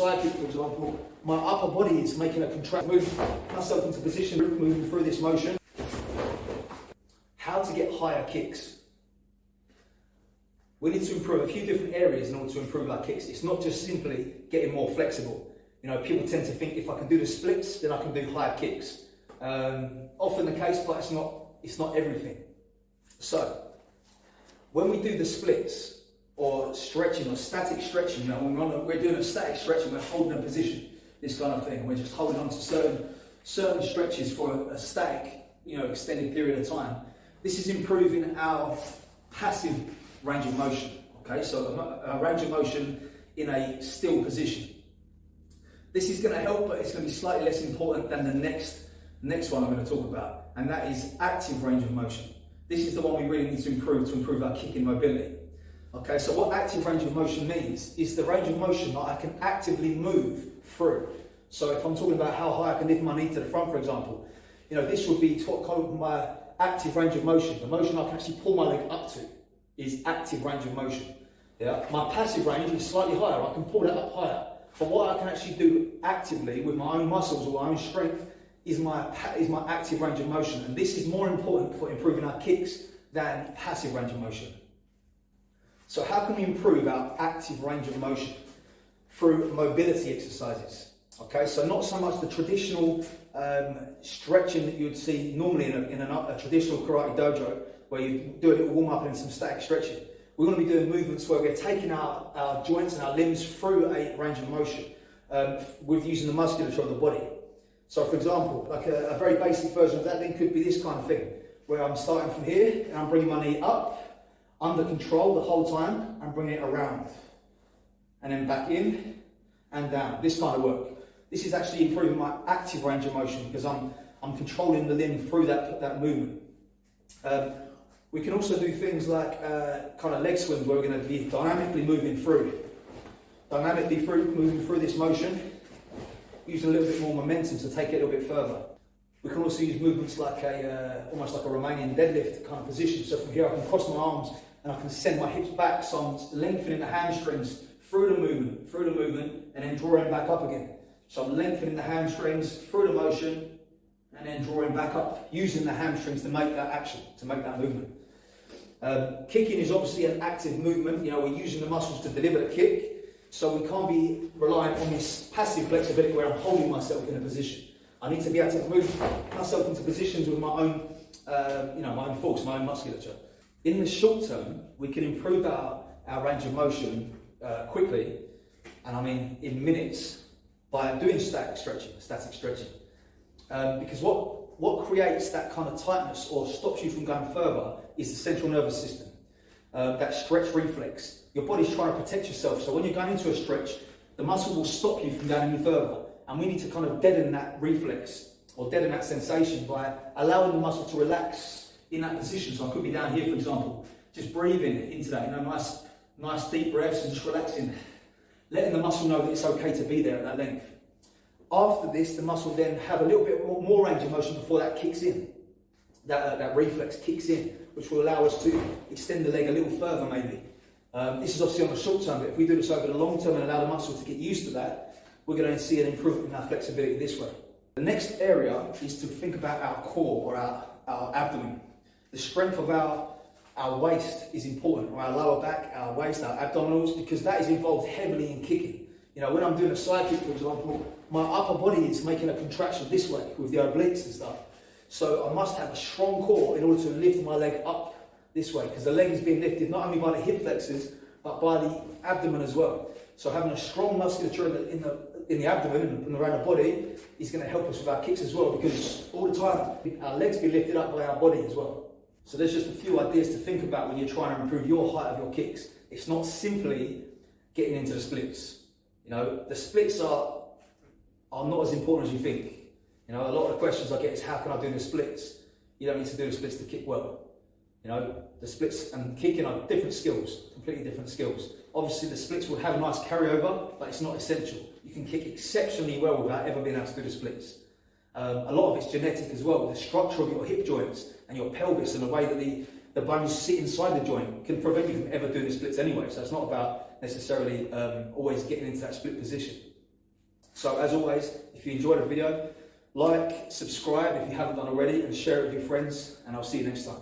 side kick, for example, my upper body is making a contract, move myself into position, moving through this motion. How to get higher kicks. We need to improve a few different areas in order to improve our kicks. It's not just simply getting more flexible. You know, people tend to think if I can do the splits, then I can do higher kicks. Often the case, but it's not everything. So, when we do the splits, or stretching, or static stretching, you know, when we're doing a static stretching, we're holding a position, this kind of thing. We're just holding on to certain stretches for a static, you know, extended period of time. This is improving our passive range of motion, okay? So a range of motion in a still position. This is going to help, but it's going to be slightly less important than the next one I'm going to talk about, and that is active range of motion. This is the one we really need to improve our kicking mobility. Okay, so what active range of motion means is the range of motion that I can actively move through. So if I'm talking about how high I can lift my knee to the front, for example, you know, this would be what called my active range of motion. The motion I can actually pull my leg up to is active range of motion. Yeah, my passive range is slightly higher. I can pull that up higher. But what I can actually do actively with my own muscles or my own strength is my active range of motion. And this is more important for improving our kicks than passive range of motion. So how can we improve our active range of motion? Through mobility exercises. Okay, so not so much the traditional stretching that you would see normally in a traditional karate dojo, where you do a little warm up and some static stretching. We're going to be doing movements where we're taking our joints and our limbs through a range of motion with using the musculature of the body. So for example, like a very basic version of that then could be this kind of thing, where I'm starting from here and I'm bringing my knee up, under control the whole time, and bringing it around. And then back in and down, this kind of work. This is actually improving my active range of motion because I'm controlling the limb through that movement. We can also do things like kind of leg swings where we're going to be dynamically moving through. Moving through this motion, using a little bit more momentum to take it a little bit further. We can also use movements like almost like a Romanian deadlift kind of position. So from here I can cross my arms and I can send my hips back, so I'm lengthening the hamstrings through the movement, and then drawing back up again. So I'm lengthening the hamstrings through the motion, and then drawing back up, using the hamstrings to make that action, to make that movement. Kicking is obviously an active movement. You know, we're using the muscles to deliver the kick, so we can't be relying on this passive flexibility where I'm holding myself in a position. I need to be able to move myself into positions with my own, my own force, my own musculature. In the short term, we can improve our range of motion quickly, and I mean in minutes, by doing static stretching. Because what creates that kind of tightness or stops you from going further is the central nervous system, that stretch reflex. Your body's trying to protect yourself, so when you're going into a stretch, the muscle will stop you from going any further. And we need to kind of deaden that reflex, or deaden that sensation, by allowing the muscle to relax in that position. So I could be down here, for example, just breathing into that, nice deep breaths and just relaxing, letting the muscle know that it's okay to be there at that length. After this, the muscle then have a little bit more range of motion before that kicks in. That reflex kicks in, which will allow us to extend the leg a little further maybe. This is obviously on the short term, but if we do this over the long term and allow the muscle to get used to that, we're going to see an improvement in our flexibility this way. The next area is to think about our core, or our abdomen. The strength of our waist is important, or our lower back, our waist, our abdominals, because that is involved heavily in kicking. You know, when I'm doing a side kick, for example, my upper body is making a contraction this way with the obliques and stuff. So I must have a strong core in order to lift my leg up this way, because the leg is being lifted not only by the hip flexors, but by the abdomen as well. So having a strong musculature in the abdomen and around the body is going to help us with our kicks as well, because all the time our legs be lifted up by our body as well. So there's just a few ideas to think about when you're trying to improve your height of your kicks. It's not simply getting into the splits. You know, the splits are not as important as you think. You know, a lot of the questions I get is, how can I do the splits? You don't need to do the splits to kick well. You know, the splits and kicking are different skills, completely different skills. Obviously the splits will have a nice carryover, but it's not essential. You can kick exceptionally well without ever being able to do the splits. A lot of it's genetic as well. The structure of your hip joints and your pelvis and the way that the bones sit inside the joint can prevent you from ever doing the splits anyway. So it's not about necessarily always getting into that split position. So as always, if you enjoyed the video, like, subscribe if you haven't done already, and share it with your friends, and I'll see you next time.